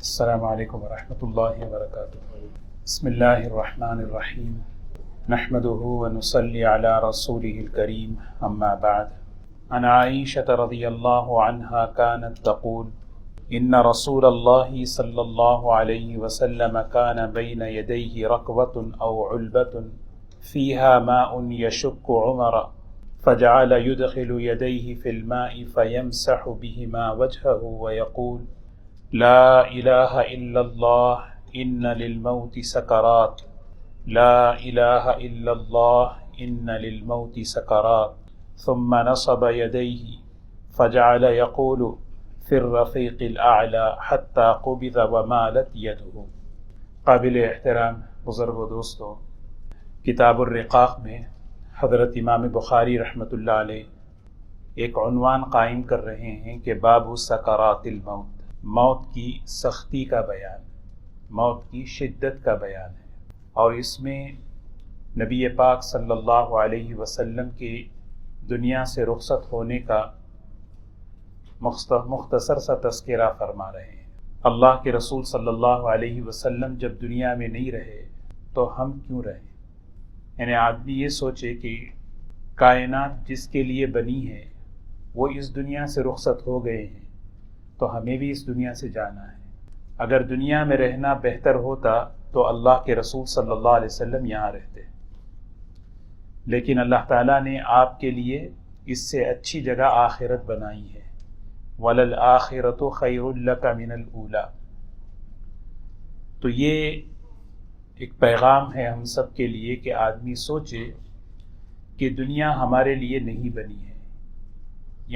السلام علیکم ورحمۃ اللہ وبرکاتہ۔ بسم اللہ الرحمن الرحیم، نحمده ونصلی علی رسولہ الکریم، اما بعد۔ عن عائشة رضی اللہ عنہا كانت تقول ان رسول اللہ صلی اللہ علیہ وسلم كان بین یدیہ رکوة او علبة فیہا ماء یشک عمر فجعل يدخل يديه في الماء فيمسح بهما وجهه ويقول لا إله إلا الله إن للموت سكرات، لا إله إلا الله إن للموت سكرات، ثم نصب يديه فجعل يقول في الرفيق الأعلى حتى قبض ومالت يده۔ قابل احترام بزرگ و دوستو، کتاب الرقاق میں حضرت امام بخاری رحمۃ اللہ علیہ ایک عنوان قائم کر رہے ہیں کہ باب سکرات الموت، موت کی سختی کا بیان، موت کی شدت کا بیان ہے، اور اس میں نبی پاک صلی اللہ علیہ وسلم کے دنیا سے رخصت ہونے کا مختصر سا تذکرہ فرما رہے ہیں۔ اللہ کے رسول صلی اللہ علیہ وسلم جب دنیا میں نہیں رہے تو ہم کیوں رہے؟ یعنی آدمی یہ سوچے کہ کائنات جس کے لیے بنی ہے وہ اس دنیا سے رخصت ہو گئے ہیں تو ہمیں بھی اس دنیا سے جانا ہے۔ اگر دنیا میں رہنا بہتر ہوتا تو اللہ کے رسول صلی اللہ علیہ وسلم یہاں رہتے، لیکن اللہ تعالیٰ نے آپ کے لیے اس سے اچھی جگہ آخرت بنائی ہے۔ وَلَلْآخِرَةُ خَيْرٌ لَكَ مِنَ الْأُولَى۔ تو یہ ایک پیغام ہے ہم سب کے لیے کہ آدمی سوچے کہ دنیا ہمارے لیے نہیں بنی ہے،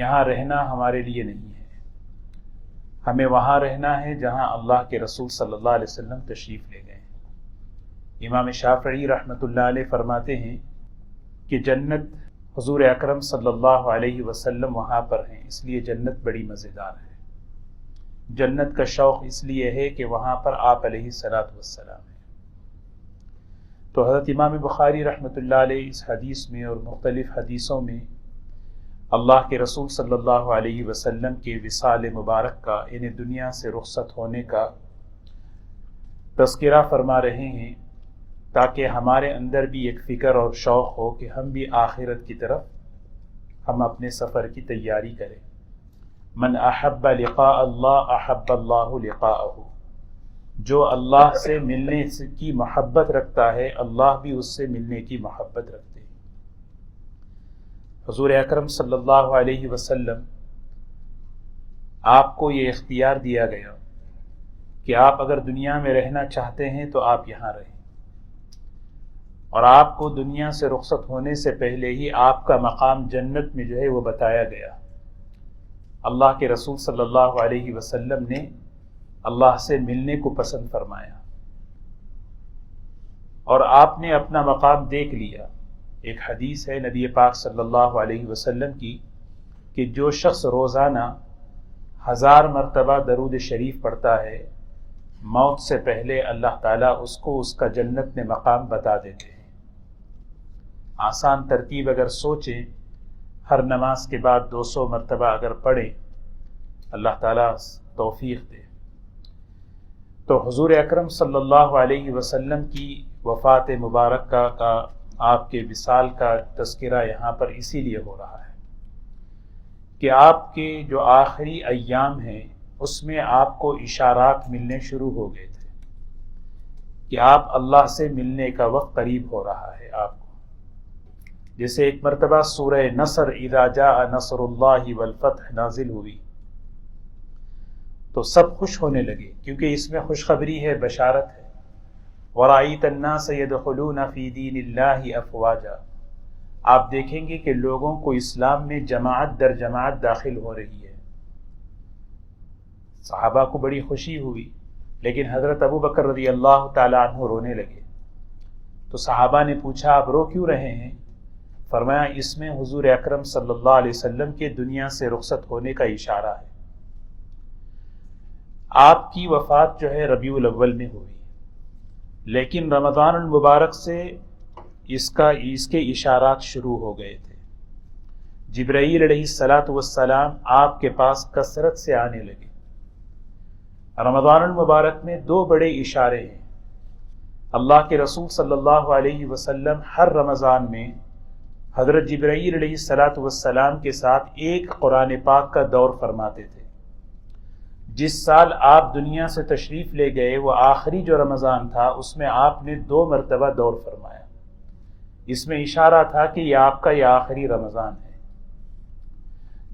یہاں رہنا ہمارے لیے نہیں ہے، ہمیں وہاں رہنا ہے جہاں اللہ کے رسول صلی اللہ علیہ وسلم تشریف لے گئے۔ امام شافعی رحمۃ اللہ علیہ فرماتے ہیں کہ جنت حضور اکرم صلی اللہ علیہ وسلم وہاں پر ہیں، اس لیے جنت بڑی مزیدار ہے۔ جنت کا شوق اس لیے ہے کہ وہاں پر آپ علیہ الصلوۃ والسلام ہیں۔ تو حضرت امام بخاری رحمۃ اللہ علیہ اس حدیث میں اور مختلف حدیثوں میں اللہ کے رسول صلی اللہ علیہ وسلم کے وصال مبارک کا، یعنی دنیا سے رخصت ہونے کا تذکرہ فرما رہے ہیں تاکہ ہمارے اندر بھی ایک فکر اور شوق ہو کہ ہم بھی آخرت کی طرف ہم اپنے سفر کی تیاری کریں۔ من احب لقاء اللہ احب اللہ لقاءہ، جو اللہ سے ملنے کی محبت رکھتا ہے اللہ بھی اس سے ملنے کی محبت رکھتے ہیں۔ حضور اکرم صلی اللہ علیہ وسلم آپ کو یہ اختیار دیا گیا کہ آپ اگر دنیا میں رہنا چاہتے ہیں تو آپ یہاں رہیں، اور آپ کو دنیا سے رخصت ہونے سے پہلے ہی آپ کا مقام جنت میں جو ہے وہ بتایا گیا۔ اللہ کے رسول صلی اللہ علیہ وسلم نے اللہ سے ملنے کو پسند فرمایا اور آپ نے اپنا مقام دیکھ لیا۔ ایک حدیث ہے نبی پاک صلی اللہ علیہ وسلم کی کہ جو شخص روزانہ 1000 مرتبہ درود شریف پڑھتا ہے، موت سے پہلے اللہ تعالیٰ اس کو اس کا جنت میں مقام بتا دیتے ہیں۔ آسان ترتیب اگر سوچیں، ہر نماز کے بعد 200 مرتبہ اگر پڑھیں، اللہ تعالیٰ توفیق دے۔ تو حضور اکرم صلی اللہ علیہ وسلم کی وفات مبارکہ کا، آپ کے وصال کا تذکرہ یہاں پر اسی لیے ہو رہا ہے کہ آپ کے جو آخری ایام ہیں اس میں آپ کو اشارات ملنے شروع ہو گئے تھے کہ آپ اللہ سے ملنے کا وقت قریب ہو رہا ہے آپ کو۔ جیسے ایک مرتبہ سورہ نصر اذا جاء نصر اللہ والفتح نازل ہوئی تو سب خوش ہونے لگے، کیونکہ اس میں خوشخبری ہے، بشارت ہے۔ وَرَأَيْتَ النَّاسَ يَدْخُلُونَ فِي دِينِ اللَّهِ أَفْوَاجًا، آپ دیکھیں گے کہ لوگوں کو اسلام میں جماعت در جماعت داخل ہو رہی ہے۔ صحابہ کو بڑی خوشی ہوئی، لیکن حضرت ابو بکر رضی اللہ تعالیٰ عنہ رونے لگے۔ تو صحابہ نے پوچھا آپ رو کیوں رہے ہیں؟ فرمایا اس میں حضور اکرم صلی اللہ علیہ وسلم کے دنیا سے رخصت ہونے کا اشارہ ہے۔ آپ کی وفات جو ہے ربیع الاول میں ہوئی، لیکن رمضان المبارک سے اس کے اشارات شروع ہو گئے تھے۔ جبرائیل علیہ الصلاۃ والسلام آپ کے پاس کثرت سے آنے لگے۔ رمضان المبارک میں دو بڑے اشارے ہیں۔ اللہ کے رسول صلی اللہ علیہ وسلم ہر رمضان میں حضرت جبرائیل علیہ السلام کے ساتھ ایک قرآن پاک کا دور فرماتے تھے۔ جس سال آپ دنیا سے تشریف لے گئے وہ آخری جو رمضان تھا اس میں آپ نے 2 مرتبہ دور فرمایا۔ اس میں اشارہ تھا کہ یہ آپ کا یہ آخری رمضان ہے۔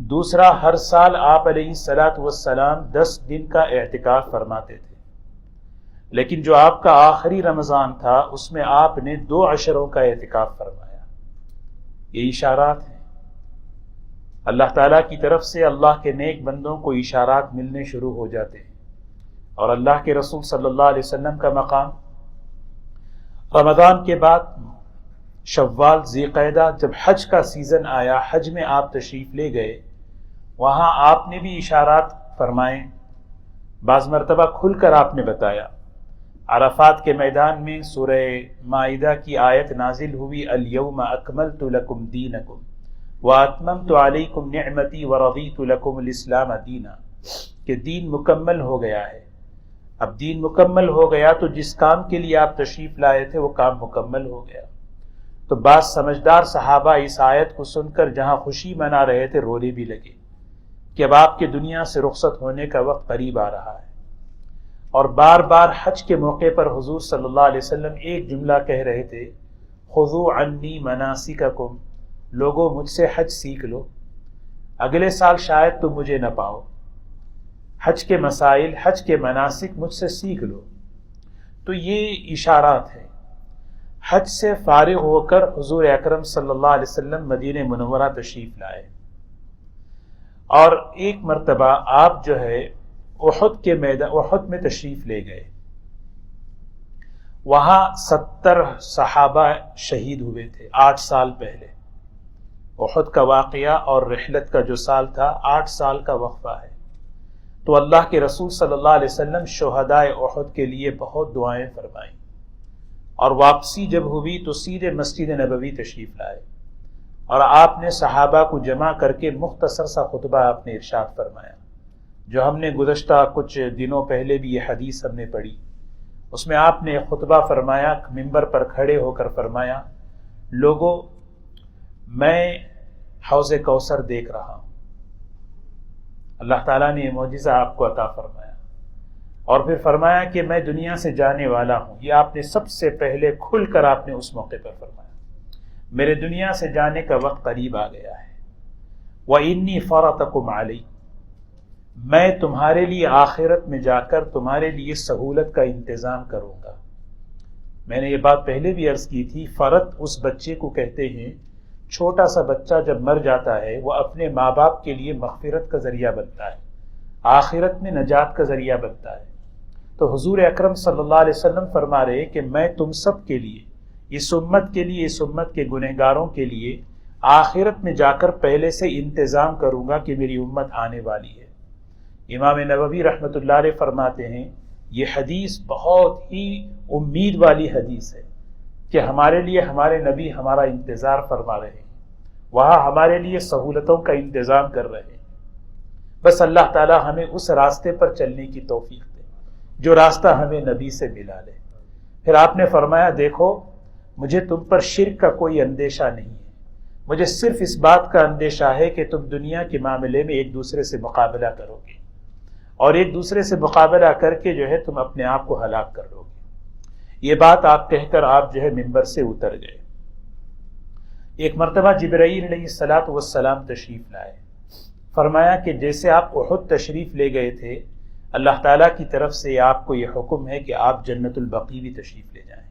دوسرا، ہر سال آپ علیہ السلام 10 دن کا اعتکاف فرماتے تھے، لیکن جو آپ کا آخری رمضان تھا اس میں آپ نے 2 عشروں کا اعتکاف فرمایا۔ یہ اشارات ہیں۔ اللہ تعالیٰ کی طرف سے اللہ کے نیک بندوں کو اشارات ملنے شروع ہو جاتے ہیں، اور اللہ کے رسول صلی اللہ علیہ وسلم کا مقام رمضان کے بعد شوال ذی قعدہ جب حج کا سیزن آیا، حج میں آپ تشریف لے گئے، وہاں آپ نے بھی اشارات فرمائے، بعض مرتبہ کھل کر آپ نے بتایا۔ عرفات کے میدان میں سورہ مائدہ کی آیت نازل ہوئی، الیوم اکملت لکم دینکم واتممت علیکم نعمتی ورضیت لکم الاسلام دینا، کہ دین مکمل ہو گیا ہے۔ اب دین مکمل ہو گیا تو جس کام کے لیے آپ تشریف لائے تھے وہ کام مکمل ہو گیا۔ تو بعض سمجھدار صحابہ اس آیت کو سن کر جہاں خوشی منا رہے تھے رونے بھی لگے کہ اب آپ کے دنیا سے رخصت ہونے کا وقت قریب آ رہا ہے۔ اور بار بار حج کے موقع پر حضور صلی اللہ علیہ وسلم ایک جملہ کہہ رہے تھے، خذوا عنی مناسککم، لوگوں مجھ سے حج سیکھ لو، اگلے سال شاید تم مجھے نہ پاؤ، حج کے مسائل، حج کے مناسک مجھ سے سیکھ لو۔ تو یہ اشارات ہیں۔ حج سے فارغ ہو کر حضور اکرم صلی اللہ علیہ وسلم مدینہ منورہ تشریف لائے، اور ایک مرتبہ آپ جو ہے احد کے میدان احد میں تشریف لے گئے۔ وہاں 70 صحابہ شہید ہوئے تھے 8 سال پہلے۔ احد کا واقعہ اور رحلت کا جو سال تھا 8 سال کا وقفہ ہے۔ تو اللہ کے رسول صلی اللہ علیہ وسلم شہدائے احد کے لیے بہت دعائیں فرمائیں، اور واپسی جب ہوئی تو سیدھے مسجد نبوی تشریف لائے، اور آپ نے صحابہ کو جمع کر کے مختصر سا خطبہ آپ نے ارشاد فرمایا، جو ہم نے گزشتہ کچھ دنوں پہلے بھی یہ حدیث ہم نے پڑھی۔ اس میں آپ نے خطبہ فرمایا، منبر پر کھڑے ہو کر فرمایا، لوگوں میں حوض کوثر دیکھ رہا ہوں۔ اللہ تعالیٰ نے یہ معجزہ آپ کو عطا فرمایا، اور پھر فرمایا کہ میں دنیا سے جانے والا ہوں۔ یہ آپ نے سب سے پہلے کھل کر آپ نے اس موقع پر فرمایا، میرے دنیا سے جانے کا وقت قریب آ گیا ہے۔ وَإِنِّي فَرَطَكُمْ عَلَيْ، میں تمہارے لیے آخرت میں جا کر تمہارے لیے سہولت کا انتظام کروں گا۔ میں نے یہ بات پہلے بھی عرض کی تھی، فرط اس بچے کو کہتے ہیں، چھوٹا سا بچہ جب مر جاتا ہے وہ اپنے ماں باپ کے لیے مغفرت کا ذریعہ بنتا ہے، آخرت میں نجات کا ذریعہ بنتا ہے۔ تو حضور اکرم صلی اللہ علیہ وسلم فرما رہے کہ میں تم سب کے لیے، اس امت کے لیے، اس امت کے گنہگاروں کے لیے آخرت میں جا کر پہلے سے انتظام کروں گا کہ میری امت آنے والی ہے۔ امام نووی رحمۃ اللہ علیہ فرماتے ہیں یہ حدیث بہت ہی امید والی حدیث ہے کہ ہمارے لیے ہمارے نبی ہمارا انتظار فرما رہے ہیں، وہاں ہمارے لیے سہولتوں کا انتظام کر رہے ہیں۔ بس اللہ تعالی ہمیں اس راستے پر چلنے کی توفیق دے جو راستہ ہمیں نبی سے ملا لے۔ پھر آپ نے فرمایا، دیکھو مجھے تم پر شرک کا کوئی اندیشہ نہیں ہے، مجھے صرف اس بات کا اندیشہ ہے کہ تم دنیا کے معاملے میں ایک دوسرے سے مقابلہ کرو گے، اور ایک دوسرے سے مقابلہ کر کے جو ہے تم اپنے آپ کو ہلاک کر لو گے۔ یہ بات آپ کہہ کر آپ جو ہے منبر سے اتر گئے۔ ایک مرتبہ جبرائیل علیہ السلام تشریف لائے، فرمایا کہ جیسے آپ احد تشریف لے گئے تھے، اللہ تعالیٰ کی طرف سے آپ کو یہ حکم ہے کہ آپ جنت البقیع بھی تشریف لے جائیں۔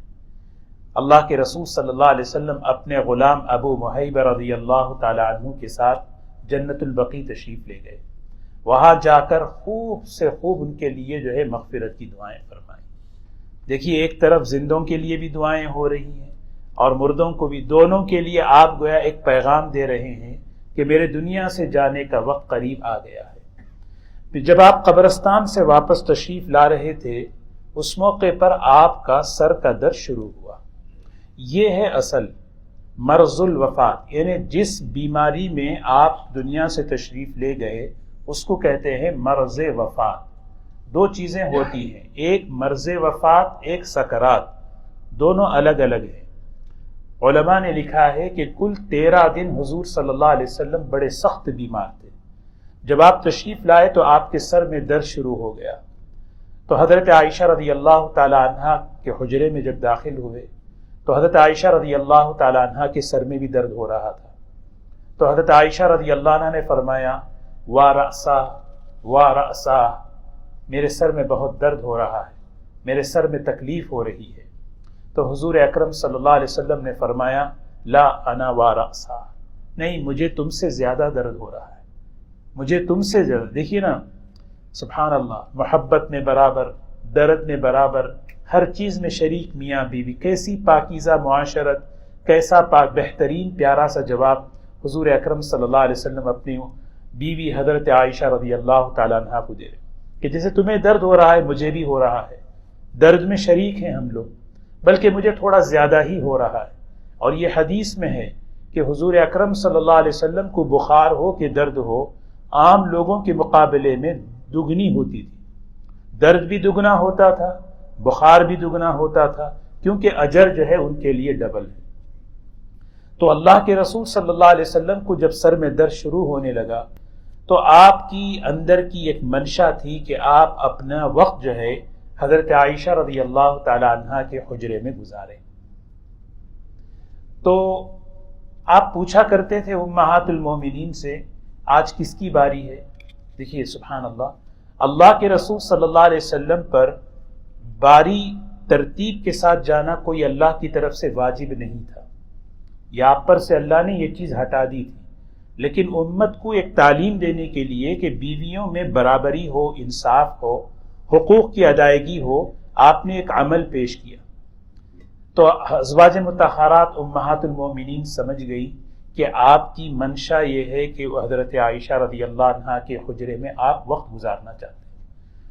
اللہ کے رسول صلی اللہ علیہ وسلم اپنے غلام ابو محیبہ رضی اللہ تعالی عنہ کے ساتھ جنت البقیع تشریف لے گئے۔ وہاں جا کر خوب سے خوب ان کے لیے جو ہے مغفرت کی دعائیں فرمائیں۔ دیکھیے ایک طرف زندوں کے لیے بھی دعائیں ہو رہی ہیں اور مردوں کو بھی، دونوں کے لیے آپ گویا ایک پیغام دے رہے ہیں کہ میرے دنیا سے جانے کا وقت قریب آ گیا ہے۔ پھر جب آپ قبرستان سے واپس تشریف لا رہے تھے، اس موقع پر آپ کا سر کا درد شروع ہوا۔ یہ ہے اصل مرض الوفات، یعنی جس بیماری میں آپ دنیا سے تشریف لے گئے اس کو کہتے ہیں مرض وفات۔ دو چیزیں ہوتی ہیں، ایک مرض وفات، ایک سکرات، دونوں الگ الگ ہیں۔ علماء نے لکھا ہے کہ کل 13 دن حضور صلی اللہ علیہ وسلم بڑے سخت بیمار تھے۔ جب آپ تشریف لائے تو آپ کے سر میں درد شروع ہو گیا، تو حضرت عائشہ رضی اللہ تعالی عنہ کے حجرے میں جب داخل ہوئے تو حضرت عائشہ رضی اللہ تعالی عنہ کے سر میں بھی درد ہو رہا تھا۔ تو حضرت عائشہ رضی اللہ عنہ نے فرمایا وا رأسا وا رأسا، میرے سر میں بہت درد ہو رہا ہے، میرے سر میں تکلیف ہو رہی ہے۔ تو حضور اکرم صلی اللہ علیہ وسلم نے فرمایا لا انا وا رأسا، نہیں مجھے تم سے زیادہ درد ہو رہا ہے، مجھے تم سے زیادہ۔ دیکھیے نا سبحان اللہ، محبت میں برابر، درد میں برابر، ہر چیز میں شریک میاں بیوی، کیسی پاکیزہ معاشرت، کیسا بہترین پیارا سا جواب حضور اکرم صلی اللہ علیہ وسلم اپنی بیوی حضرت عائشہ رضی اللہ تعالیٰ عنہ کو دے رہے کہ جیسے تمہیں درد ہو رہا ہے مجھے بھی ہو رہا ہے، درد میں شریک ہیں ہم لوگ، بلکہ مجھے تھوڑا زیادہ ہی ہو رہا ہے۔ اور یہ حدیث میں ہے کہ حضور اکرم صلی اللہ علیہ وسلم کو بخار ہو کہ درد ہو، عام لوگوں کے مقابلے میں دگنی ہوتی تھی، درد بھی دگنا ہوتا تھا، بخار بھی دگنا ہوتا تھا، کیونکہ اجر جو ہے ان کے لیے ڈبل ہے۔ تو اللہ کے رسول صلی اللہ علیہ وسلم کو جب سر میں درد شروع ہونے لگا تو آپ کی اندر کی ایک منشا تھی کہ آپ اپنا وقت جو ہے حضرت عائشہ رضی اللہ تعالی عنہا کے حجرے میں گزاریں۔ تو آپ پوچھا کرتے تھے امہات المومنین سے آج کس کی باری ہے؟ دیکھیے سبحان اللہ، اللہ کے رسول صلی اللہ علیہ وسلم پر باری ترتیب کے ساتھ جانا کوئی اللہ کی طرف سے واجب نہیں تھا، یا آپ پر سے اللہ نے یہ چیز ہٹا دی تھی، لیکن امت کو ایک تعلیم دینے کے لیے کہ بیویوں میں برابری ہو، انصاف ہو، حقوق کی ادائیگی ہو، آپ نے ایک عمل پیش کیا۔ تو ازواج مطہرات امہات المومنین سمجھ گئی کہ آپ کی منشا یہ ہے کہ حضرت عائشہ رضی اللہ عنہا کے حجرے میں آپ وقت گزارنا چاہتے ہیں۔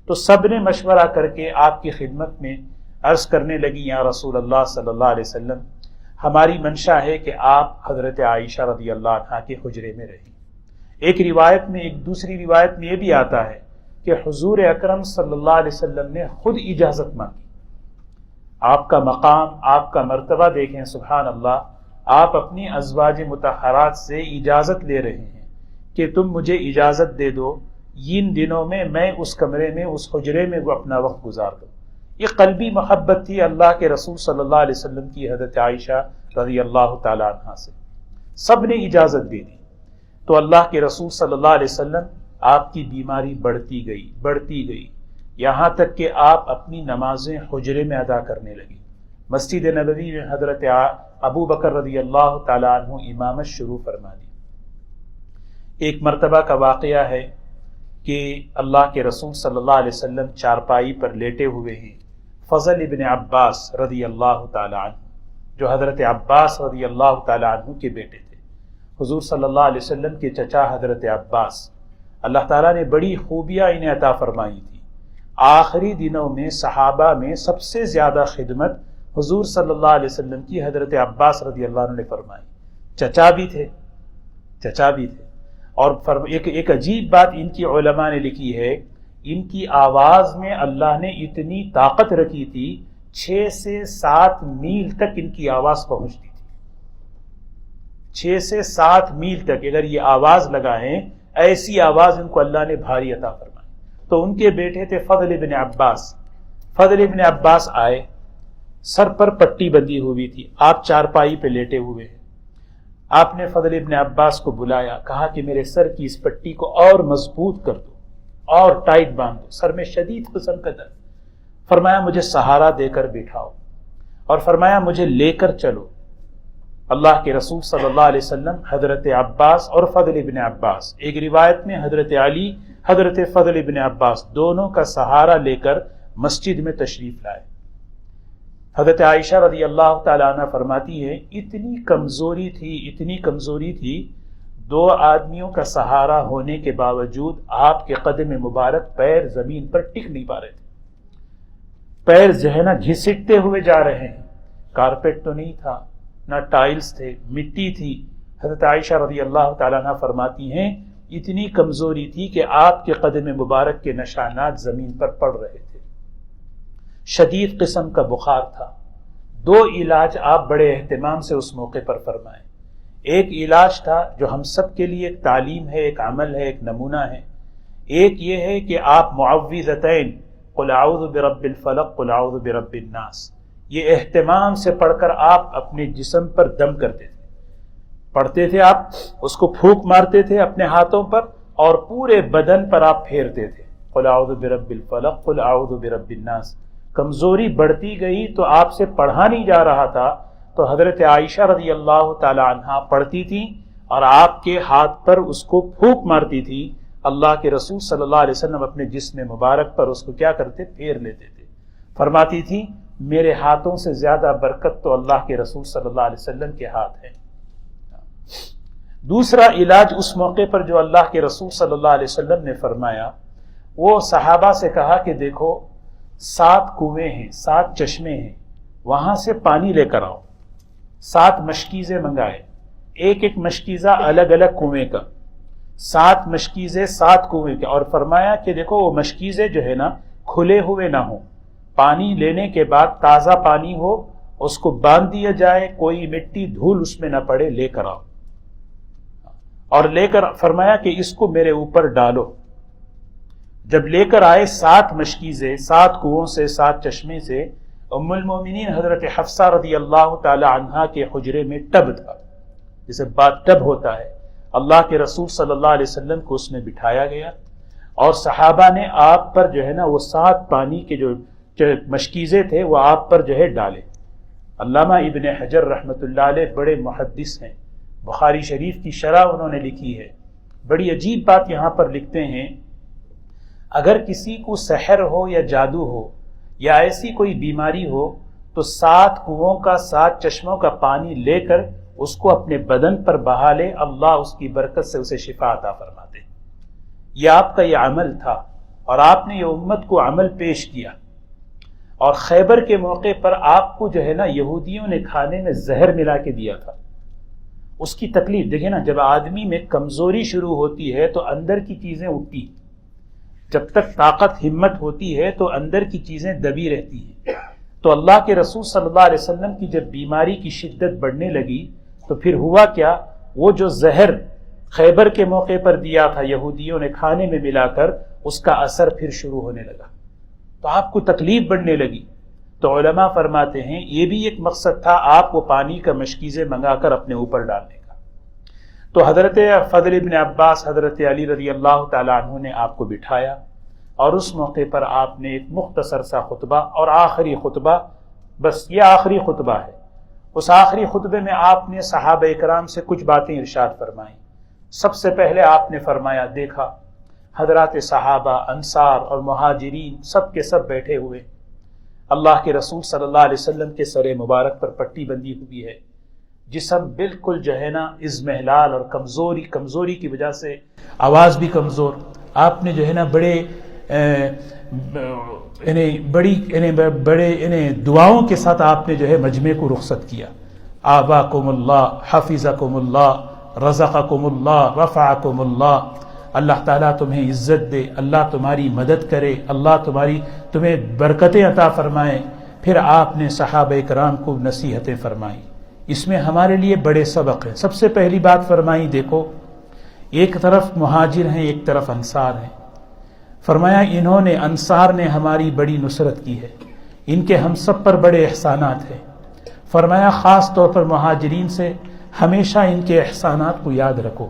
تو سب نے مشورہ کر کے آپ کی خدمت میں عرض کرنے لگی یا رسول اللہ صلی اللہ علیہ وسلم، ہماری منشا ہے کہ آپ حضرت عائشہ رضی اللہ عنہا کے حجرے میں رہیں۔ ایک روایت میں، ایک دوسری روایت میں یہ بھی آتا ہے کہ حضور اکرم صلی اللہ علیہ وسلم نے خود اجازت مانگی۔ آپ کا مقام، آپ کا مرتبہ دیکھیں سبحان اللہ، آپ اپنی ازواج مطہرات سے اجازت لے رہے ہیں کہ تم مجھے اجازت دے دو، ان دنوں میں میں اس کمرے میں، اس حجرے میں وہ اپنا وقت گزار دوں۔ یہ قلبی محبت تھی اللہ کے رسول صلی اللہ علیہ وسلم کی حضرت عائشہ رضی اللہ تعالی عنہا سے، سب نے اجازت دے دی۔ تو اللہ کے رسول صلی اللہ علیہ وسلم، آپ کی بیماری بڑھتی گئی، یہاں تک کہ آپ اپنی نمازیں حجرے میں ادا کرنے لگی۔ مسجد نبوی میں حضرت ابو بکر رضی اللہ تعالی عنہ امامت شروع فرما دی۔ ایک مرتبہ کا واقعہ ہے کہ اللہ کے رسول صلی اللہ علیہ وسلم چارپائی پر لیٹے ہوئے ہیں، فضل ابن عباس رضی اللہ تعالی عنہ، جو حضرت عباس رضی اللہ تعالی عنہ کے بیٹے تھے، حضور صلی اللہ علیہ وسلم کے چچا حضرت عباس، اللہ تعالیٰ نے بڑی خوبیاں انہیں عطا فرمائی تھی۔ آخری دنوں میں صحابہ میں سب سے زیادہ خدمت حضور صلی اللہ علیہ وسلم کی حضرت عباس رضی اللہ عنہ نے فرمائی، چچا بھی تھے۔ اور ایک عجیب بات ان کی علماء نے لکھی ہے، ان کی آواز میں اللہ نے اتنی طاقت رکھی تھی، 6 سے 7 میل تک ان کی آواز پہنچتی تھی۔ 6 سے 7 میل تک اگر یہ آواز لگائیں، ایسی آواز ان کو اللہ نے بھاری عطا فرمائی۔ تو ان کے بیٹے تھے فضل ابن عباس۔ فضل ابن عباس آئے، سر پر پٹی بندھی ہوئی تھی، آپ چارپائی پہ لیٹے ہوئے ہیں۔ آپ نے فضل ابن عباس کو بلایا، کہا کہ میرے سر کی اس پٹی کو اور مضبوط کر دو، اور ٹائٹ باندھ دو، سر میں شدید قسم کا درد۔ فرمایا مجھے سہارا دے کر بٹھاؤ، اور فرمایا مجھے لے کر چلو۔ اللہ کے رسول صلی اللہ علیہ وسلم حضرت عباس اور فضل ابن عباس، ایک روایت میں حضرت علی، حضرت فضل ابن عباس، دونوں کا سہارا لے کر مسجد میں تشریف لائے۔ حضرت عائشہ رضی اللہ تعالیٰ عنہ فرماتی ہے اتنی کمزوری تھی 2 آدمیوں کا سہارا ہونے کے باوجود آپ کے قدم مبارک، پیر زمین پر ٹک نہیں پا رہے تھے، پیر ذہنہ گھسٹتے ہوئے جا رہے ہیں۔ کارپیٹ تو نہیں تھا، نہ ٹائلز تھے، مٹی تھی۔ حضرت عائشہ رضی اللہ تعالیٰ عنہ فرماتی ہیں اتنی کمزوری تھی کہ آپ کے قدم مبارک کے نشانات زمین پر پڑ رہے تھے، شدید قسم کا بخار تھا۔ 2 علاج آپ بڑے اہتمام سے اس موقع پر فرمائیں۔ ایک علاج تھا جو ہم سب کے لیے ایک تعلیم ہے، ایک عمل ہے، ایک نمونہ ہے۔ ایک یہ ہے کہ آپ معوذتین قل اعوذ برب الفلق قل اعوذ برب الناس، یہ اہتمام سے پڑھ کر آپ اپنے جسم پر دم کرتے تھے، پڑھتے تھے، آپ اس کو پھونک مارتے تھے اپنے ہاتھوں پر اور پورے بدن پر آپ پھیرتے تھے، قل اعوذ برب الفلق قل اعوذ برب الناس۔ کمزوری بڑھتی گئی تو آپ سے پڑھا نہیں جا رہا تھا، تو حضرت عائشہ رضی اللہ تعالی عنہا پڑھتی تھیں اور آپ کے ہاتھ پر اس کو پھونک مارتی تھی۔ اللہ کے رسول صلی اللہ علیہ وسلم اپنے جسم مبارک پر اس کو کیا کرتے؟ پھیر لیتے تھے۔ فرماتی تھی میرے ہاتھوں سے زیادہ برکت تو اللہ کے رسول صلی اللہ علیہ وسلم کے ہاتھ ہیں۔ دوسرا علاج اس موقع پر جو اللہ کے رسول صلی اللہ علیہ وسلم نے فرمایا، وہ صحابہ سے کہا کہ دیکھو 7 کنویں ہیں، 7 چشمے ہیں، وہاں سے پانی لے کر آؤ۔ 7 مشکیزیں منگائے، ایک ایک مشکیزہ الگ الگ کنویں کا، 7 مشکیزیں 7 کنویں کے، اور فرمایا کہ دیکھو وہ مشکیزیں جو ہے نا کھلے ہوئے نہ ہوں، پانی لینے کے بعد تازہ پانی ہو، اس کو باندھ دیا جائے، کوئی مٹی دھول اس میں نہ پڑے، لے کر آؤ۔ اور لے کر فرمایا کہ اس کو میرے اوپر ڈالو۔ جب لے کر آئے 7 مشکیزیں، 7 کنووں سے، 7 چشمے سے، ام المومنین حضرت حفصہ رضی اللہ تعالی عنہا کے حجرے میں ٹب تھا، جسے بات ٹب ہوتا ہے، اللہ کے رسول صلی اللہ علیہ وسلم کو اس میں بٹھایا گیا اور صحابہ نے آپ پر جو ہے نا وہ 7 پانی کے جو مشکیزیں تھے وہ آپ پر جو ہے ڈالے۔ علامہ ابن حجر رحمۃ اللہ علیہ بڑے محدث ہیں، بخاری شریف کی شرح انہوں نے لکھی ہے، بڑی عجیب بات یہاں پر لکھتے ہیں، اگر کسی کو سحر ہو یا جادو ہو یا ایسی کوئی بیماری ہو تو 7 کنووں کا 7 چشموں کا پانی لے کر اس کو اپنے بدن پر بہا لے، اللہ اس کی برکت سے اسے شفا عطا فرماتے۔ یہ آپ کا یہ عمل تھا اور آپ نے یہ امت کو عمل پیش کیا۔ اور خیبر کے موقع پر آپ کو جو ہے نا یہودیوں نے کھانے میں زہر ملا کے دیا تھا، اس کی تکلیف دیکھیں نا، جب آدمی میں کمزوری شروع ہوتی ہے تو اندر کی چیزیں اٹھتی، جب تک طاقت ہمت ہوتی ہے تو اندر کی چیزیں دبی رہتی ہیں۔ تو اللہ کے رسول صلی اللہ علیہ وسلم کی جب بیماری کی شدت بڑھنے لگی تو پھر ہوا کیا، وہ جو زہر خیبر کے موقع پر دیا تھا یہودیوں نے کھانے میں ملا کر، اس کا اثر پھر شروع ہونے لگا، تو آپ کو تکلیف بڑھنے لگی۔ تو علماء فرماتے ہیں یہ بھی ایک مقصد تھا آپ کو پانی کا مشکیزیں منگا کر اپنے اوپر ڈالنے کا۔ تو حضرت فضل ابن عباس، حضرت علی رضی اللہ تعالیٰ عنہ نے آپ کو بٹھایا اور اس موقع پر آپ نے ایک مختصر سا خطبہ اور آخری خطبہ، بس یہ آخری خطبہ ہے، اس آخری خطبے میں آپ نے صحابہ کرام سے کچھ باتیں ارشاد فرمائیں۔ سب سے پہلے آپ نے فرمایا، دیکھا حضرات صحابہ، انصار اور مہاجرین سب کے سب بیٹھے ہوئے، اللہ کے رسول صلی اللہ علیہ وسلم کے سر مبارک پر پٹی بندھی ہوئی ہے، جسم بالکل جو ہے نا اضمحلال اور کمزوری کی وجہ سے آواز بھی کمزور، آپ نے جو ہے نا بڑے دعاؤں کے ساتھ آپ نے جو ہے مجمع کو رخصت کیا۔ آباکم اللہ، حفظکم اللہ، رزقکم اللہ، رفعکم اللہ، اللہ تعالیٰ تمہیں عزت دے، اللہ تمہاری مدد کرے، اللہ تمہیں برکتیں عطا فرمائے۔ پھر آپ نے صحابہ کرام کو نصیحتیں فرمائیں، اس میں ہمارے لیے بڑے سبق ہیں۔ سب سے پہلی بات فرمائی، دیکھو ایک طرف مہاجر ہیں، ایک طرف انصار ہیں، فرمایا انہوں نے، انصار نے ہماری بڑی نصرت کی ہے، ان کے ہم سب پر بڑے احسانات ہیں۔ فرمایا خاص طور پر مہاجرین سے ہمیشہ ان کے احسانات کو یاد رکھو،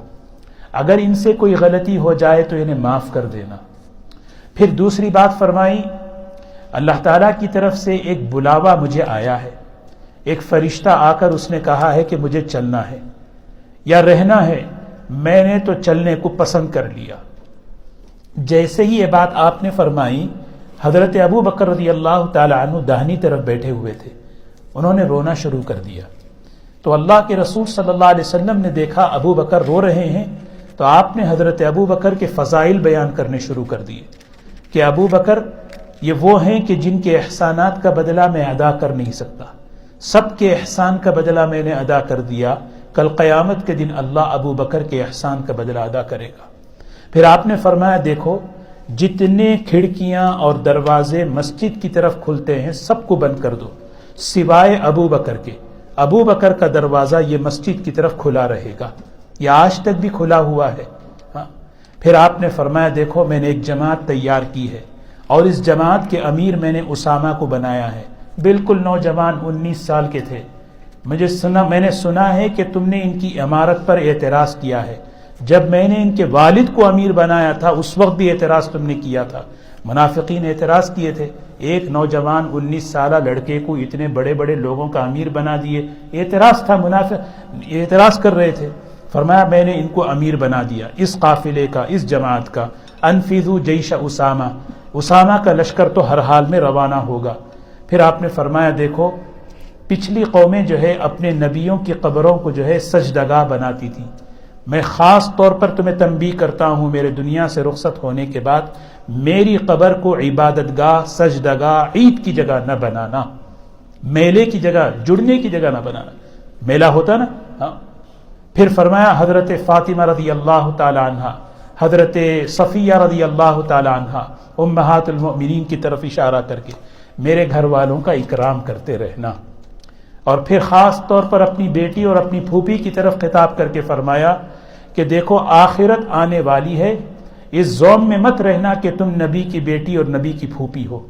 اگر ان سے کوئی غلطی ہو جائے تو انہیں معاف کر دینا۔ پھر دوسری بات فرمائی، اللہ تعالیٰ کی طرف سے ایک بلاوا مجھے آیا ہے، ایک فرشتہ آ کر اس نے کہا ہے کہ مجھے چلنا ہے یا رہنا ہے، میں نے تو چلنے کو پسند کر لیا۔ جیسے ہی یہ بات آپ نے فرمائی، حضرت ابو بکر رضی اللہ تعالی عنہ داہنی طرف بیٹھے ہوئے تھے، انہوں نے رونا شروع کر دیا۔ تو اللہ کے رسول صلی اللہ علیہ وسلم نے دیکھا ابو بکر رو رہے ہیں، تو آپ نے حضرت ابو بکر کے فضائل بیان کرنے شروع کر دیے کہ ابو بکر یہ وہ ہیں کہ جن کے احسانات کا بدلہ میں ادا کر نہیں سکتا، سب کے احسان کا بدلہ میں نے ادا کر دیا، کل قیامت کے دن اللہ ابو بکر کے احسان کا بدلہ ادا کرے گا۔ پھر آپ نے فرمایا دیکھو جتنے کھڑکیاں اور دروازے مسجد کی طرف کھلتے ہیں سب کو بند کر دو سوائے ابو بکر کے. ابو بکر کا دروازہ یہ مسجد کی طرف کھلا رہے گا، یہ آج تک بھی کھلا ہوا ہے. پھر آپ نے فرمایا دیکھو میں نے ایک جماعت تیار کی ہے اور اس جماعت کے امیر میں نے اسامہ کو بنایا ہے. بالکل نوجوان 19 سال کے تھے. میں نے سنا ہے کہ تم نے ان کی امارت پر اعتراض کیا ہے. جب میں نے ان کے والد کو امیر بنایا تھا اس وقت بھی اعتراض تم نے کیا تھا. منافقین اعتراض کیے تھے، ایک نوجوان 19 سالہ لڑکے کو اتنے بڑے بڑے لوگوں کا امیر بنا دیے. اعتراض تھا، منافق اعتراض کر رہے تھے. فرمایا میں نے ان کو امیر بنا دیا اس قافلے کا، اس جماعت کا. انفذوا جیش اسامہ، اسامہ کا لشکر تو ہر حال میں روانہ ہوگا. پھر آپ نے فرمایا دیکھو پچھلی قومیں جو ہے اپنے نبیوں کی قبروں کو جو ہے سجدگاہ بناتی تھی. میں خاص طور پر تمہیں تنبیہ کرتا ہوں میرے دنیا سے رخصت ہونے کے بعد میری قبر کو عبادت گاہ، سجدگاہ، عید کی جگہ نہ بنانا، میلے کی جگہ، جڑنے کی جگہ نہ بنانا. میلہ ہوتا نا. پھر فرمایا حضرت فاطمہ رضی اللہ تعالی عنہ، حضرت صفیہ رضی اللہ تعالی عنہ امہات المؤمنین کی طرف اشارہ کر کے میرے گھر والوں کا اکرام کرتے رہنا. اور پھر خاص طور پر اپنی بیٹی اور اپنی پھوپھی کی طرف خطاب کر کے فرمایا کہ دیکھو آخرت آنے والی ہے، اس زوم میں مت رہنا کہ تم نبی کی بیٹی اور نبی کی پھوپھی ہو،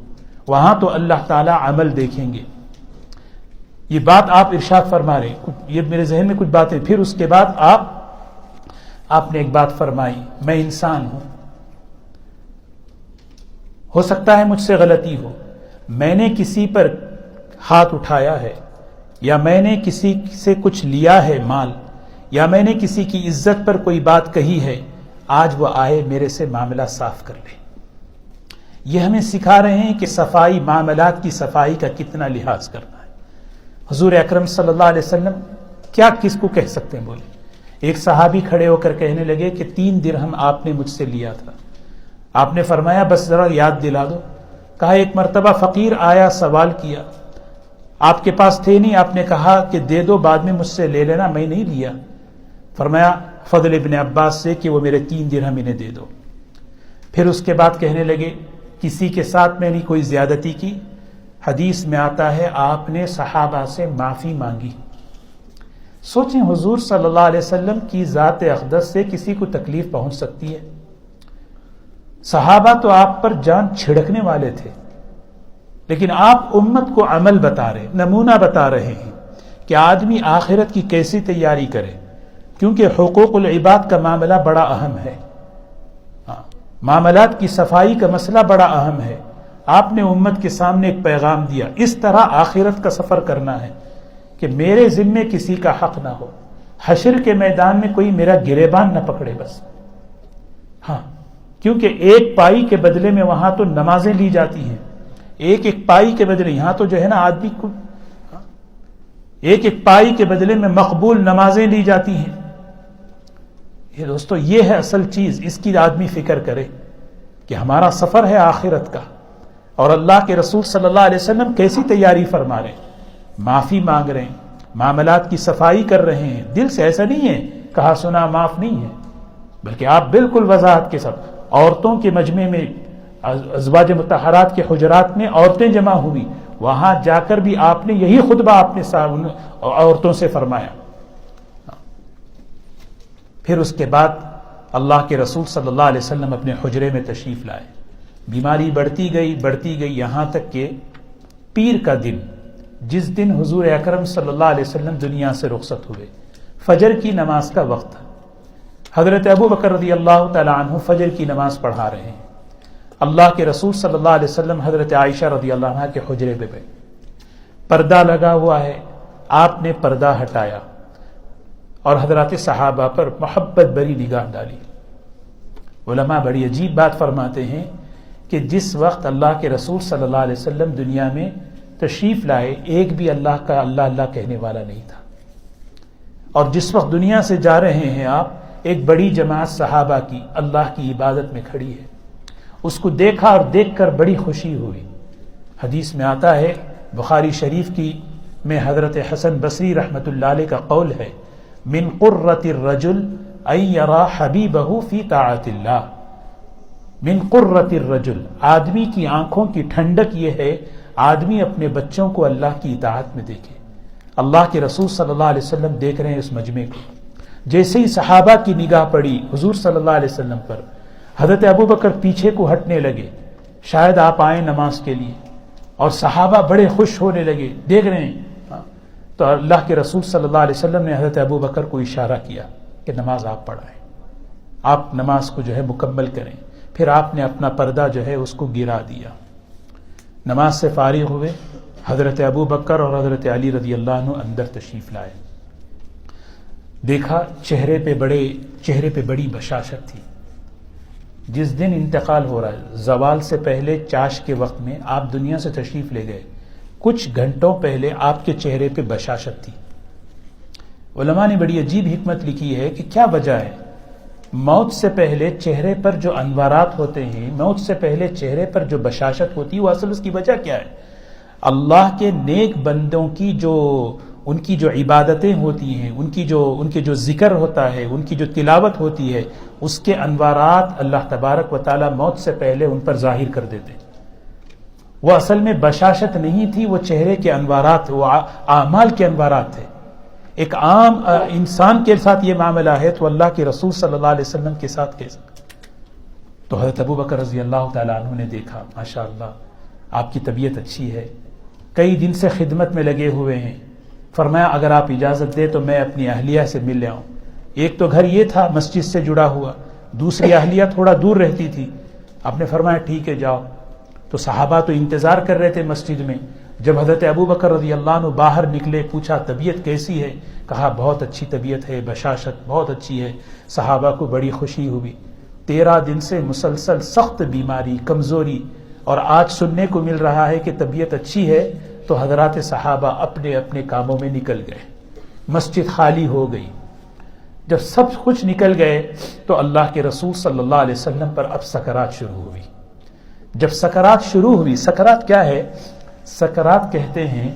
وہاں تو اللہ تعالیٰ عمل دیکھیں گے. یہ بات آپ ارشاد فرما رہے ہیں، یہ میرے ذہن میں کچھ باتیں. پھر اس کے بعد آپ نے ایک بات فرمائی، میں انسان ہوں، ہو سکتا ہے مجھ سے غلطی ہو، میں نے کسی پر ہاتھ اٹھایا ہے یا میں نے کسی سے کچھ لیا ہے مال یا میں نے کسی کی عزت پر کوئی بات کہی ہے، آج وہ آئے میرے سے معاملہ صاف کر لے. یہ ہمیں سکھا رہے ہیں کہ صفائی، معاملات کی صفائی کا کتنا لحاظ کرنا ہے. حضور اکرم صلی اللہ علیہ وسلم کیا کس کو کہہ سکتے ہیں؟ بولے. ایک صحابی کھڑے ہو کر کہنے لگے کہ 3 درہم آپ نے مجھ سے لیا تھا. آپ نے فرمایا بس ذرا یاد دلا دو. کہا ایک مرتبہ فقیر آیا، سوال کیا، آپ کے پاس تھے نہیں، آپ نے کہا کہ دے دو بعد میں مجھ سے لے لینا، میں نہیں لیا. فرمایا فضل ابن عباس سے کہ وہ میرے 3 درہم انہیں دے دو. پھر اس کے بعد کہنے لگے کسی کے ساتھ میں نے کوئی زیادتی کی. حدیث میں آتا ہے آپ نے صحابہ سے معافی مانگی. سوچیں حضور صلی اللہ علیہ وسلم کی ذات اقدس سے کسی کو تکلیف پہنچ سکتی ہے؟ صحابہ تو آپ پر جان چھڑکنے والے تھے، لیکن آپ امت کو عمل بتا رہے، نمونہ بتا رہے ہیں کہ آدمی آخرت کی کیسی تیاری کرے، کیونکہ حقوق العباد کا معاملہ بڑا اہم ہے. معاملات کی صفائی کا مسئلہ بڑا اہم ہے. آپ نے امت کے سامنے ایک پیغام دیا، اس طرح آخرت کا سفر کرنا ہے کہ میرے ذمے کسی کا حق نہ ہو، حشر کے میدان میں کوئی میرا گریبان نہ پکڑے بس. کیونکہ ایک پائی کے بدلے میں وہاں تو نمازیں لی جاتی ہیں، ایک پائی کے بدلے، یہاں تو جو ہے نا آدمی کو ایک پائی کے بدلے میں مقبول نمازیں لی جاتی ہیں. یہ دوستو یہ ہے اصل چیز، اس کی آدمی فکر کرے کہ ہمارا سفر ہے آخرت کا. اور اللہ کے رسول صلی اللہ علیہ وسلم کیسی تیاری فرما رہے ہیں، معافی مانگ رہے ہیں، معاملات کی صفائی کر رہے ہیں. دل سے ایسا نہیں ہے کہا سنا معاف نہیں ہے، بلکہ آپ بالکل وضاحت کے ساتھ. عورتوں کے مجمع میں، ازواج مطہرات کے حجرات میں عورتیں جمع ہوئی، وہاں جا کر بھی آپ نے یہی خطبہ آپ نے عورتوں سے فرمایا. پھر اس کے بعد اللہ کے رسول صلی اللہ علیہ وسلم اپنے حجرے میں تشریف لائے. بیماری بڑھتی گئی یہاں تک کہ پیر کا دن، جس دن حضور اکرم صلی اللہ علیہ وسلم دنیا سے رخصت ہوئے، فجر کی نماز کا وقت تھا. حضرت ابو بکر رضی اللہ تعالی عنہ فجر کی نماز پڑھا رہے ہیں. اللہ کے رسول صلی اللہ علیہ وسلم حضرت عائشہ رضی اللہ عنہ کے حجرے پہ بیٹھے، پردہ لگا ہوا ہے. آپ نے پردہ ہٹایا اور حضرات صحابہ پر محبت بری نگاہ ڈالی. علماء بڑی عجیب بات فرماتے ہیں کہ جس وقت اللہ کے رسول صلی اللہ علیہ وسلم دنیا میں تشریف لائے، ایک بھی اللہ کا اللہ کہنے والا نہیں تھا. اور جس وقت دنیا سے جا رہے ہیں آپ، ایک بڑی جماعت صحابہ کی اللہ کی عبادت میں کھڑی ہے. اس کو دیکھا اور دیکھ کر بڑی خوشی ہوئی. حدیث میں آتا ہے بخاری شریف کی میں حضرت حسن بصری رحمۃ اللہ علیہ کا قول ہے، من قرۃ الرجل ان یری حبیبہ فی طاعۃ اللہ. من قرۃ الرجل، آدمی کی آنکھوں کی ٹھنڈک یہ ہے آدمی اپنے بچوں کو اللہ کی اطاعت میں دیکھے۔ اللہ کے رسول صلی اللہ علیہ وسلم دیکھ رہے ہیں اس مجمع کو، جیسے ہی صحابہ کی نگاہ پڑی حضور صلی اللہ علیہ وسلم پر، حضرت ابو بکر پیچھے کو ہٹنے لگے، شاید آپ آئیں نماز کے لیے، اور صحابہ بڑے خوش ہونے لگے، دیکھ رہے ہیں۔ تو اللہ کے رسول صلی اللہ علیہ وسلم نے حضرت ابو بکر کو اشارہ کیا کہ نماز آپ پڑھائیں، آپ نماز کو جو ہے مکمل کریں۔ پھر آپ نے اپنا پردہ جو ہے اس کو گرا دیا، نماز سے فارغ ہوئے، حضرت ابو بکر اور حضرت علی رضی اللہ عنہ اندر تشریف لائے، دیکھا چہرے پہ بڑی بشاشت تھی۔ جس دن انتقال ہو رہا ہے، زوال سے پہلے چاش کے وقت میں آپ دنیا سے تشریف لے گئے، کچھ گھنٹوں پہلے آپ کے چہرے پہ بشاشت تھی۔ علماء نے بڑی عجیب حکمت لکھی ہے کہ کیا وجہ ہے، موت سے پہلے چہرے پر جو انوارات ہوتے ہیں، موت سے پہلے چہرے پر جو بشاشت ہوتی ہے، وہ اصل اس کی وجہ کیا ہے؟ اللہ کے نیک بندوں کی ان کی جو عبادتیں ہوتی ہیں، ان کے جو ذکر ہوتا ہے، ان کی جو تلاوت ہوتی ہے، اس کے انوارات اللہ تبارک و تعالی موت سے پہلے ان پر ظاہر کر دیتے ہیں۔ وہ اصل میں بشاشت نہیں تھی، وہ چہرے کے انوارات، وہ اعمال کے انوارات تھے۔ ایک عام انسان کے ساتھ یہ معاملہ ہے تو اللہ کے رسول صلی اللہ علیہ وسلم کے ساتھ کیسا؟ تو حضرت ابو بکر رضی اللہ تعالیٰ عنہ نے دیکھا، ماشاءاللہ آپ کی طبیعت اچھی ہے، کئی دن سے خدمت میں لگے ہوئے ہیں، فرمایا اگر آپ اجازت دے تو میں اپنی اہلیہ سے مل لے آؤں۔ ایک تو گھر یہ تھا مسجد سے جڑا ہوا، دوسری اہلیہ تھوڑا دور رہتی تھی۔ آپ نے فرمایا ٹھیک ہے جاؤ۔ تو صحابہ تو انتظار کر رہے تھے مسجد میں۔ جب حضرت ابو بکر رضی اللہ عنہ باہر نکلے، پوچھا طبیعت کیسی ہے؟ کہا بہت اچھی طبیعت ہے، بشاشت بہت اچھی ہے۔ صحابہ کو بڑی خوشی ہوئی۔ 13 دن سے مسلسل سخت بیماری، کمزوری، اور آج سننے کو مل رہا ہے کہ طبیعت اچھی ہے، تو حضرات صحابہ اپنے اپنے کاموں میں نکل گئے، مسجد خالی ہو گئی۔ جب سب کچھ نکل گئے تو اللہ کے رسول صلی اللہ علیہ وسلم پر اب سکرات شروع ہوئی۔ جب سکرات شروع ہوئی، سکرات کیا ہے؟ سکرات کہتے ہیں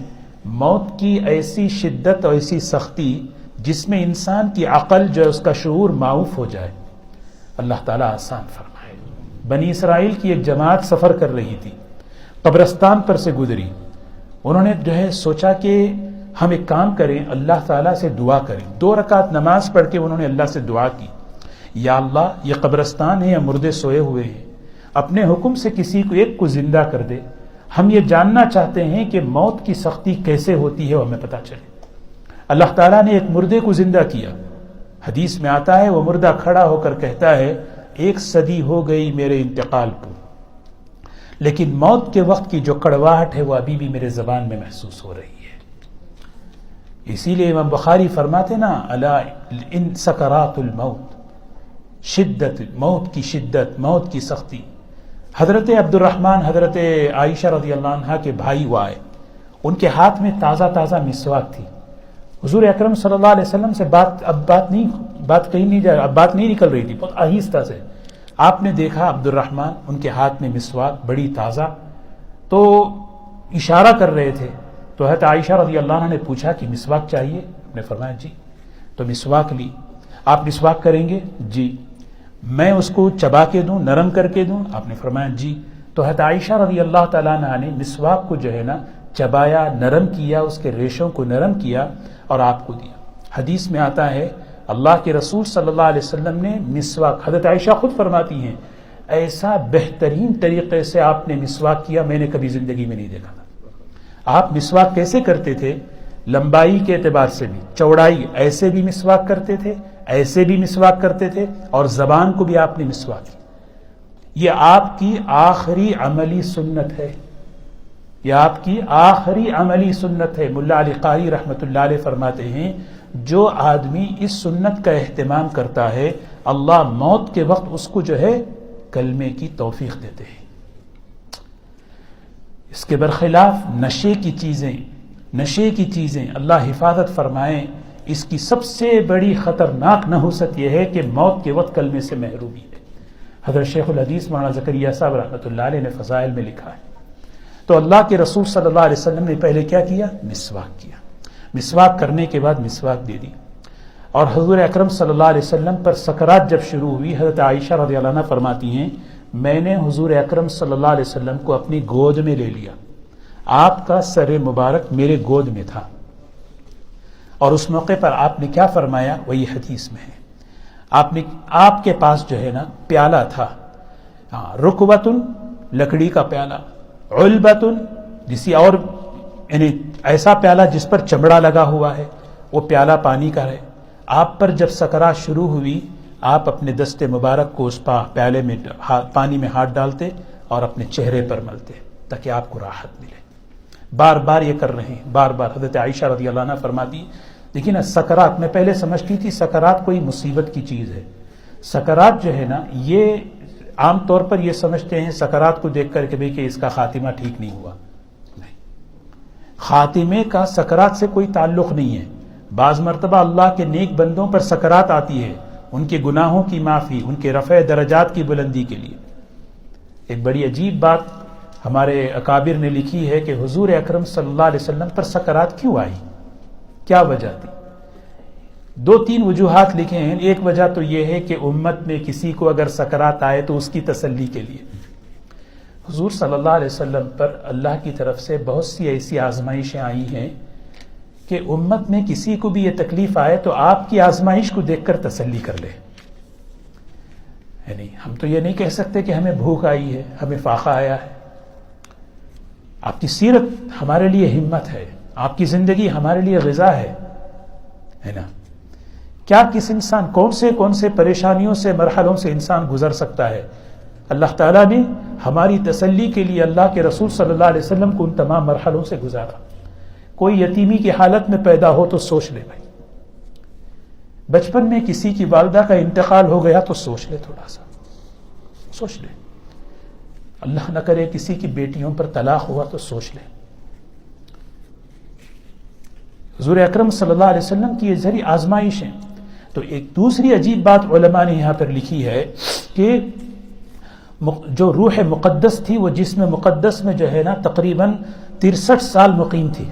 موت کی ایسی شدت اور ایسی سختی جس میں انسان کی عقل جو ہے اس کا شعور معوف ہو جائے۔ اللہ تعالیٰ آسان فرمائے۔ بنی اسرائیل کی ایک جماعت سفر کر رہی تھی، قبرستان پر سے گزری۔ انہوں نے جو ہے سوچا کہ ہم ایک کام کریں، اللہ تعالیٰ سے دعا کریں۔ 2 رکعت نماز پڑھ کے انہوں نے اللہ سے دعا کی، یا اللہ یہ قبرستان ہے یا مردے سوئے ہوئے ہیں، اپنے حکم سے کسی کو ایک کو زندہ کر دے۔ ہم یہ جاننا چاہتے ہیں کہ موت کی سختی کیسے ہوتی ہے اور ہمیں پتہ چلے۔ اللہ تعالیٰ نے ایک مردے کو زندہ کیا۔ حدیث میں آتا ہے وہ مردہ کھڑا ہو کر کہتا ہے 1 صدی ہو گئی میرے انتقال کو، لیکن موت کے وقت کی جو کڑواہٹ ہے وہ ابھی بھی میرے زبان میں محسوس ہو رہی ہے۔ اسی لیے امام بخاری فرماتے نا الا ان سکرات الموت، شدت موت کی شدت، موت کی سختی۔ حضرت عبد الرحمن، حضرت عائشہ رضی اللہ عنہا کے بھائی وہ آئے، ان کے ہاتھ میں تازہ تازہ مسواک تھی۔ حضور اکرم صلی اللہ علیہ وسلم سے بات نہیں نکل رہی تھی، بہت آہستہ سے۔ آپ نے دیکھا عبد الرحمن ان کے ہاتھ میں مسواک بڑی تازہ، تو اشارہ کر رہے تھے۔ تو حضرت عائشہ رضی اللہ عنہ نے پوچھا کہ مسواک چاہیے؟ آپ نے فرمایا جی۔ تو مسواک لی۔ آپ مسواک کریں گے؟ جی۔ میں اس کو چبا کے دوں، نرم کر کے دوں؟ آپ نے فرمایا جی۔ تو حضرت عائشہ رضی اللہ تعالیٰ عنہ نے مسواک کو جو ہے نا چبایا، نرم کیا، اس کے ریشوں کو نرم کیا اور آپ کو دیا۔ حدیث میں آتا ہے اللہ کے رسول صلی اللہ علیہ وسلم نے مسواک، حضرت عائشہ خود فرماتی ہیں ایسا بہترین طریقے سے آپ نے مسواک کیا میں نے کبھی زندگی میں نہیں دیکھا تھا۔ آپ مسواک کیسے کرتے تھے؟ لمبائی کے اعتبار سے بھی، چوڑائی، ایسے بھی مسواک کرتے تھے، ایسے بھی مسواک کرتے تھے، اور زبان کو بھی آپ نے مسواک کی۔ یہ آپ کی آخری عملی سنت ہے، یہ آپ کی آخری عملی سنت ہے۔ ملا علی قاری رحمۃ اللہ علیہ فرماتے ہیں جو آدمی اس سنت کا اہتمام کرتا ہے اللہ موت کے وقت اس کو جو ہے کلمے کی توفیق دیتے ہیں۔ اس کے برخلاف نشے کی چیزیں اللہ حفاظت فرمائیں، اس کی سب سے بڑی خطرناک نحوست یہ ہے کہ موت کے وقت کلمے سے محرومی ہے۔ حضرت شیخ الحدیث مولانا زکریا صاحب رحمۃ اللہ علیہ نے فضائل میں لکھا ہے۔ تو اللہ کے رسول صلی اللہ علیہ وسلم نے پہلے کیا کیا؟ مسواک کیا۔ مسواک کرنے کے بعد مسواک دے دی، اور حضور اکرم صلی اللہ علیہ وسلم پر سکرات جب شروع ہوئی، حضرت عائشہ رضی اللہ عنہ فرماتی ہیں میں نے حضور اکرم صلی اللہ علیہ وسلم کو اپنی گود میں لے لیا، آپ کا سر مبارک میرے گود میں تھا، اور اس موقع پر آپ نے کیا فرمایا وہی حدیث میں ہے، آپ کے پاس جو ہے نا پیالہ تھا، رکوتن لکڑی کا پیالہ، علبتن جسی اور یعنی ایسا پیالہ جس پر چمڑا لگا ہوا ہے، وہ پیالہ پانی کا ہے۔ آپ پر جب سکرات شروع ہوئی، آپ اپنے دست مبارک کو اس پیالے میں پانی میں ہاتھ ڈالتے اور اپنے چہرے پر ملتے تاکہ آپ کو راحت ملے۔ بار بار یہ کر رہے ہیں، بار بار۔ حضرت عائشہ رضی اللہ عنہ فرماتی، لیکن سکرات، میں پہلے سمجھتی تھی سکرات کوئی مصیبت کی چیز ہے۔ سکرات جو ہے نا، یہ عام طور پر یہ سمجھتے ہیں سکرات کو دیکھ کر کے بھئی کہ اس کا خاتمہ ٹھیک نہیں ہوا، نہیں، خاتمے کا سکرات سے کوئی تعلق نہیں ہے۔ بعض مرتبہ اللہ کے نیک بندوں پر سکرات آتی ہے، ان کے گناہوں کی معافی، ان کے رفع درجات کی بلندی کے لیے۔ ایک بڑی عجیب بات ہمارے اکابر نے لکھی ہے کہ حضور اکرم صلی اللہ علیہ وسلم پر سکرات کیوں آئی، کیا وجہ تھی؟ 2-3 وجوہات لکھے ہیں۔ ایک وجہ تو یہ ہے کہ امت میں کسی کو اگر سکرات آئے تو اس کی تسلی کے لیے۔ حضور صلی اللہ علیہ وسلم پر اللہ کی طرف سے بہت سی ایسی آزمائشیں آئی ہیں کہ امت میں کسی کو بھی یہ تکلیف آئے تو آپ کی آزمائش کو دیکھ کر تسلی کر لے۔ یعنی ہم تو یہ نہیں کہہ سکتے کہ ہمیں بھوک آئی ہے، ہمیں فاقہ آیا ہے۔ آپ کی سیرت ہمارے لیے ہمت ہے، آپ کی زندگی ہمارے لیے غذا ہے نا۔ کیا کس انسان کون سے پریشانیوں سے، مرحلوں سے انسان گزر سکتا ہے؟ اللہ تعالیٰ نے ہماری تسلی کے لیے اللہ کے رسول صلی اللہ علیہ وسلم کو ان تمام مرحلوں سے گزارا۔ کوئی یتیمی کی حالت میں پیدا ہو تو سوچ لے بھائی، بچپن میں کسی کی والدہ کا انتقال ہو گیا تو سوچ لے، تھوڑا سا سوچ لے، اللہ نہ کرے کسی کی بیٹیوں پر طلاق ہوا تو سوچ لے۔ حضور اکرم صلی اللہ علیہ وسلم کی یہ ذریعہ آزمائش ہیں۔ تو ایک دوسری عجیب بات علماء نے یہاں پر لکھی ہے کہ جو روح مقدس تھی وہ جسم مقدس میں جو ہے نا تقریباً 63 سال مقیم تھی۔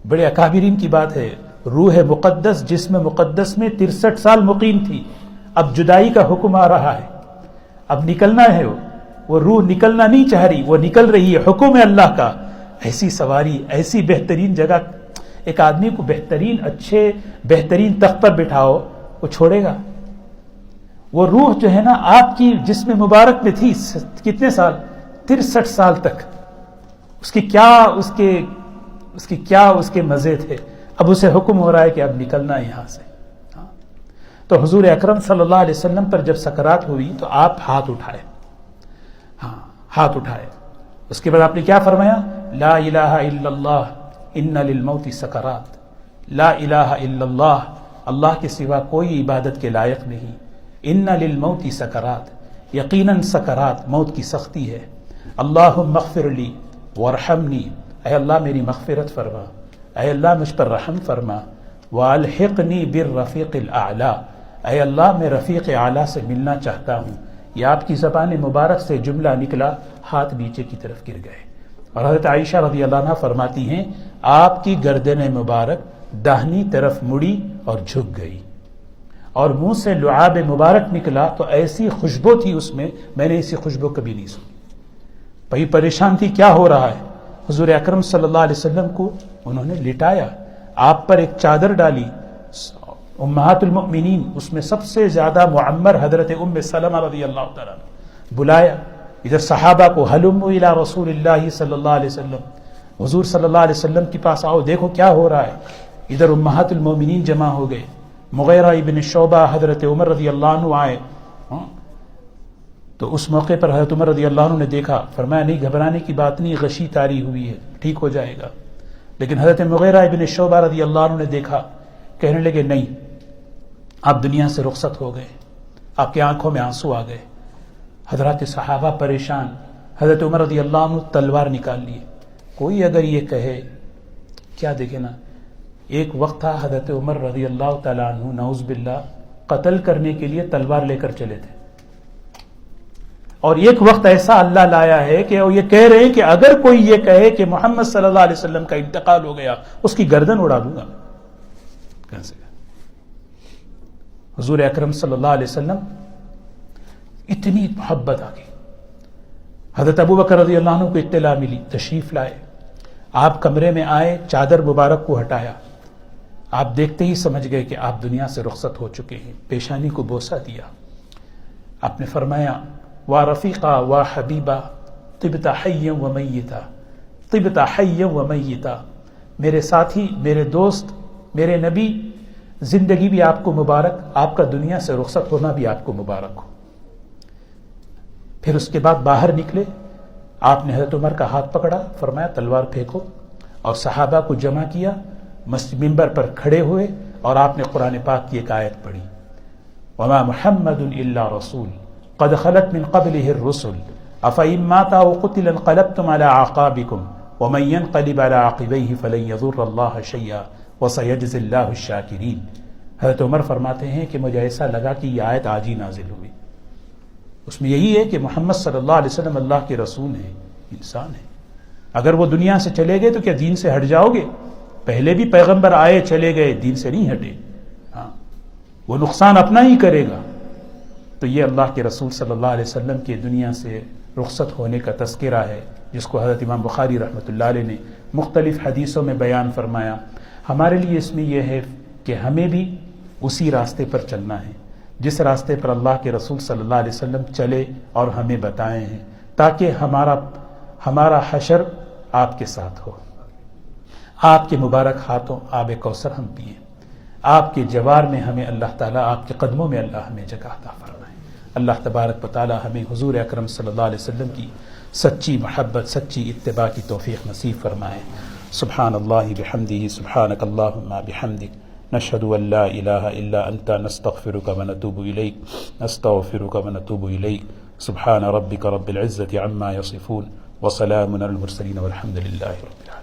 بڑے اکابرین کی بات ہے، روح مقدس جسم مقدس میں 63 سال مقیم تھی۔ اب جدائی کا حکم آ رہا ہے، اب نکلنا ہے، وہ روح نکلنا نہیں چاہ رہی، وہ نکل رہی ہے، حکم ہے اللہ کا۔ ایسی سواری، ایسی بہترین جگہ، ایک آدمی کو بہترین تخت پر بٹھاؤ، وہ چھوڑے گا؟ وہ روح جو ہے نا آپ کی جسم مبارک میں تھی کتنے سال؟ 63 سال تک۔ اس کے مزے تھے۔ اب اسے حکم ہو رہا ہے کہ اب نکلنا ہے یہاں سے۔ تو حضور اکرم صلی اللہ علیہ وسلم پر جب سکرات ہوئی تو آپ ہاتھ اٹھائے۔ اس کے بعد آپ نے کیا فرمایا؟ لا الہ الا اللہ ان للموت سکرات، لا الہ الا اللہ، اللہ کے سوا کوئی عبادت کے لائق نہیں، ان للموت سکرات، یقیناً سکرات موت کی سختی ہے، اللہم اغفر لی وارحمنی، اے اللہ میری مغفرت فرما، اے اللہ مجھ پر رحم فرما، والحقنی بالرفیق الاعلی، اے اللہ میں رفیق اعلیٰ سے ملنا چاہتا ہوں۔ یہ آپ کی زبان مبارک سے جملہ نکلا، ہاتھ نیچے کی طرف گر گئے۔ اور حضرت عائشہ رضی اللہ عنہ فرماتی ہیں آپ کی گردن مبارک داہنی طرف مڑی اور جھک گئی، اور منہ سے لعاب مبارک نکلا تو ایسی خوشبو تھی اس میں نے ایسی خوشبو کبھی نہیں سنی۔ بھئی پریشان تھی، کیا ہو رہا ہے؟ حضور اکرم صلی اللہ علیہ وسلم کو انہوں نے لٹایا، آپ پر ایک چادر ڈالی، امہات المؤمنین اس میں سب سے زیادہ معمر حضرت ام سلمہ رضی اللہ تعالیٰ عنہ، بلایا ادھر صحابہ کو، ہلموا الی رسول اللہ صلی اللہ علیہ وسلم، حضور صلی اللہ علیہ وسلم کے پاس آؤ، دیکھو کیا ہو رہا ہے۔ ادھر امہات المؤمنین جمع ہو گئے، مغیرہ ابن شعبہ حضرت عمر رضی اللہ عنہ آئے۔ تو اس موقع پر حضرت عمر رضی اللہ عنہ نے دیکھا، فرمایا نہیں گھبرانے کی بات نہیں، غشی طاری ہوئی ہے، ٹھیک ہو جائے گا۔ لیکن حضرت مغیرہ ابن شعبہ رضی اللہ عنہ نے دیکھا، کہنے لگے نہیں، آپ دنیا سے رخصت ہو گئے، آپ کی آنکھوں میں آنسو آ گئے۔ حضرات صحابہ پریشان، حضرت عمر رضی اللہ عنہ تلوار نکال لیے۔ کوئی اگر یہ کہے، کیا دیکھے نا، ایک وقت تھا حضرت عمر رضی اللہ تعالیٰ عنہ نعوذ باللہ قتل کرنے کے لیے تلوار لے کر چلے تھے، اور ایک وقت ایسا اللہ لایا ہے کہ وہ یہ کہہ رہے ہیں کہ اگر کوئی یہ کہے کہ محمد صلی اللہ علیہ وسلم کا انتقال ہو گیا، اس کی گردن اڑا دوں گا۔ حضور اکرم صلی اللہ علیہ وسلم اتنی محبت آ گئی۔ حضرت ابو بکر رضی اللہ عنہ کو اطلاع ملی، تشریف لائے، آپ کمرے میں آئے، چادر مبارک کو ہٹایا، آپ دیکھتے ہی سمجھ گئے کہ آپ دنیا سے رخصت ہو چکے ہیں، پیشانی کو بوسہ دیا، آپ نے فرمایا وا رفیقا وا حبیبا طبت حیا و میتا، طبت حیا و میتا، میرے ساتھی، میرے دوست، میرے نبی، زندگی بھی آپ کو مبارک، آپ کا دنیا سے رخصت ہونا بھی آپ کو مبارک ہو۔ پھر اس کے بعد باہر نکلے، آپ نے حضرت عمر کا ہاتھ پکڑا، فرمایا تلوار پھینکو، اور صحابہ کو جمع کیا، ممبر پر کھڑے ہوئے، اور آپ نے قرآن پاک کی ایک آیت پڑھی، وما محمد الا رسول قد خلت من قبله الرسل افإن مات او قتل انقلبتم على اعقابكم ومن ينقلب على عقبيه فلن يضر الله شيئا وسيجزي الله الشاكرين۔ حضرت عمر فرماتے ہیں کہ مجھے ایسا لگا کہ یہ آیت آج ہی نازل ہوئی، اس میں یہی ہے کہ محمد صلی اللہ علیہ وسلم اللہ کے رسول ہیں، انسان ہیں، اگر وہ دنیا سے چلے گئے تو کیا دین سے ہٹ جاؤ گے؟ پہلے بھی پیغمبر آئے چلے گئے، دین سے نہیں ہٹے، ہاں وہ نقصان اپنا ہی کرے گا۔ تو یہ اللہ کے رسول صلی اللہ علیہ وسلم کے دنیا سے رخصت ہونے کا تذکرہ ہے، جس کو حضرت امام بخاری رحمۃ اللہ علیہ نے مختلف حدیثوں میں بیان فرمایا۔ ہمارے لیے اس میں یہ ہے کہ ہمیں بھی اسی راستے پر چلنا ہے جس راستے پر اللہ کے رسول صلی اللہ علیہ وسلم چلے اور ہمیں بتائے ہیں، تاکہ ہمارا حشر آپ کے ساتھ ہو، آپ کے مبارک ہاتھوں آب کوثر ہم پئیں، آپ کے جوار میں ہمیں اللہ تعالیٰ، آپ کے قدموں میں اللہ ہمیں جگہ عطا فرمائے۔ اللہ تبارک و تعالیٰ ہمیں حضور اکرم صلی اللہ علیہ وسلم کی سچی محبت، سچی اتباع کی توفیق نصیب فرمائے۔ سبحان اللہ بحمدہ، سبحانک اللہم بحمدک، نشہد ان لا الہ الا انت، نستغفرک ونتوب الیک، نستغفرک ونتوب الیک۔ سبحان ربک رب العزة عما یصفون، وسلام علی المرسلین، والحمد للہ رب العالمین۔